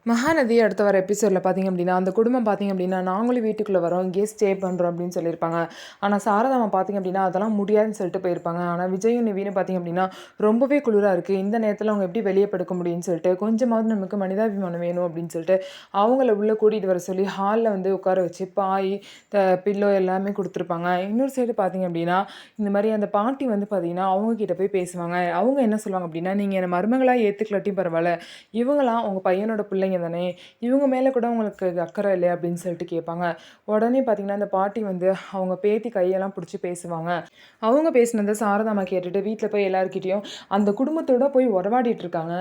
மகாநதி அடுத்த வர எபிசோடில் பார்த்தீங்க அப்படின்னா, அந்த குடும்பம் பார்த்தீங்க அப்படின்னா, நாங்களும் வீட்டுக்குள்ளே வரோம், இங்கேயே ஸ்டே பண்ணுறோம் அப்படின்னு சொல்லியிருப்பாங்க. ஆனால் சாரதாம்மா பார்த்தீங்க அப்படின்னா, அதெல்லாம் முடியாதுன்னு சொல்லிட்டு போயிருப்பாங்க. ஆனால் விஜயும் நிவினும் பார்த்தீங்க அப்படின்னா, ரொம்பவே குளிராக இருக்குது, இந்த நேரத்தில் அவங்க எப்படி வெளியே படுக்க முடியும்னு சொல்லிட்டு, கொஞ்சமாவது நமக்கு மனிதாபிமானம் வேணும் அப்படின்னு சொல்லிட்டு, அவங்கள உள்ளே கூட்டிகிட்டு வர சொல்லி ஹாலில் வந்து உட்கார வச்சு பாய், பில்லோ எல்லாமே கொடுத்துருப்பாங்க. இன்னொரு சைடு பார்த்தீங்க அப்படின்னா, இந்த மாதிரி அந்த பாட்டி வந்து பார்த்தீங்கன்னா, அவங்க கிட்ட போய் பேசுவாங்க. அவங்க என்ன சொல்லுவாங்க அப்படின்னா, நீங்கள் என்னை மருமகளாக ஏற்றுக்கலாட்டியும் பரவாயில்ல, இவங்களாம் உங்க பையனோட பிள்ளைங்க தானே, இவங்க மேல கூட உங்களுக்கு அக்கறை இல்லையா அப்படின்னு சொல்லிட்டு கேட்பாங்க. உடனே பார்த்தீங்கன்னா, அந்த பாட்டி வந்து அவங்க பேத்தி கையெல்லாம் பிடிச்சி பேசுவாங்க. அவங்க பேசினத சாரதாம்மா கேட்டுட்டு வீட்ல போய் எல்லார்கிட்டயும் அந்த குடும்பத்தோட போய் உறவாடிட்டு இருக்காங்க.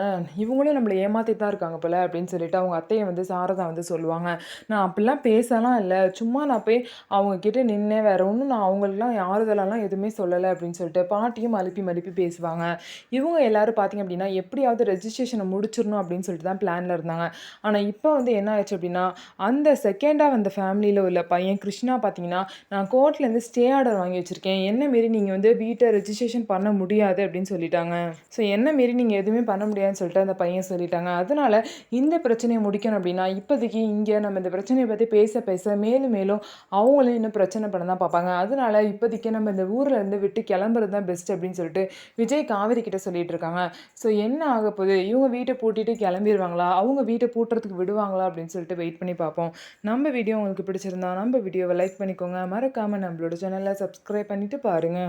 இவங்களும் நம்மள ஏமாத்திட்டு தான் இருக்காங்க போல அப்படின்னு சொல்லிட்டு அவங்க அத்தைய வந்து சாரதா வந்து சொல்லுவாங்க. நான் அப்படிலாம் பேசலாம் இல்ல. சும்மா நான் போய் அவங்க கிட்ட நின்னேன். வேற ஒண்ணும் நான் அவங்களுக்குலாம் ஆறுதலாலாம் எதுவுமே சொல்லல அப்படின்னு சொல்லிட்டு பாட்டியும் மழுப்பி மழுப்பி பேசுவாங்க. இவங்க எல்லாரும் பார்த்தீங்க அப்படின்னா, எப்படியாவது ரெஜிஸ்ட்ரேஷன முடிச்சிரணும் அப்படின்னு சொல்லிட்டு தான் பிளான்ல இருந்தாங்க. ஆனா, இப்ப வந்து என்ன ஆயிருச்சு அப்டின்னா, அந்த செகண்டா வந்த ஃபேமிலில உள்ள பையன் கிருஷ்ணா பார்த்தீங்கன்னா, "நான் கோர்ட்லேருந்து ஸ்டே ஆர்டர் வாங்கி வச்சிருக்கேன். என்ன மீறி நீங்க வந்து வீட்ட ரெஜிஸ்ட்ரேஷன் பண்ண முடியாது" அப்டின்னு சொல்லிட்டாங்க. ஸோ என்ன மீறி நீங்க எதுவுமே பண்ண முடியாதுன்னு சொல்லிட்டு அந்த பையன் சொல்லிட்டாங்க. அதனால இந்த பிரச்சனைய முடிக்கணும் அப்டின்னா, இப்போதைக்கு இங்க நம்ம இந்த பிரச்சனைய பத்தி பேச பேச மேலும் மேலும் அவங்களும் இன்னும் பிரச்சனை பண்ண தான் பார்ப்பாங்க. அதனால இப்போதைக்கு நம்ம இந்த ஊர்ல இருந்து விட்டு கிளம்புறது தான் பெஸ்ட் அப்டின்னு சொல்லிட்டு விஜய் காவேரி கிட்ட சொல்லிட்டு இருக்காங்க. ஸோ என்ன ஆகப்போகுது? இவங்க வீட்ட பூட்டிட்டு கிளம்பிருவாங்களா? அவங்க வீட்ட பூட்டுறதுக்கு விடுவாங்களா? அப்படின்னு சொல்லிட்டு வெயிட் பண்ணி பார்ப்போம். நம்ம வீடியோ உங்களுக்கு பிடிச்சிருந்தா, நம்ம வீடியோவ லைக் பண்ணிக்கோங்க. மறக்காம நம்மளோட சேனல சப்ஸ்கிரைப் பண்ணிட்டு பாருங்க.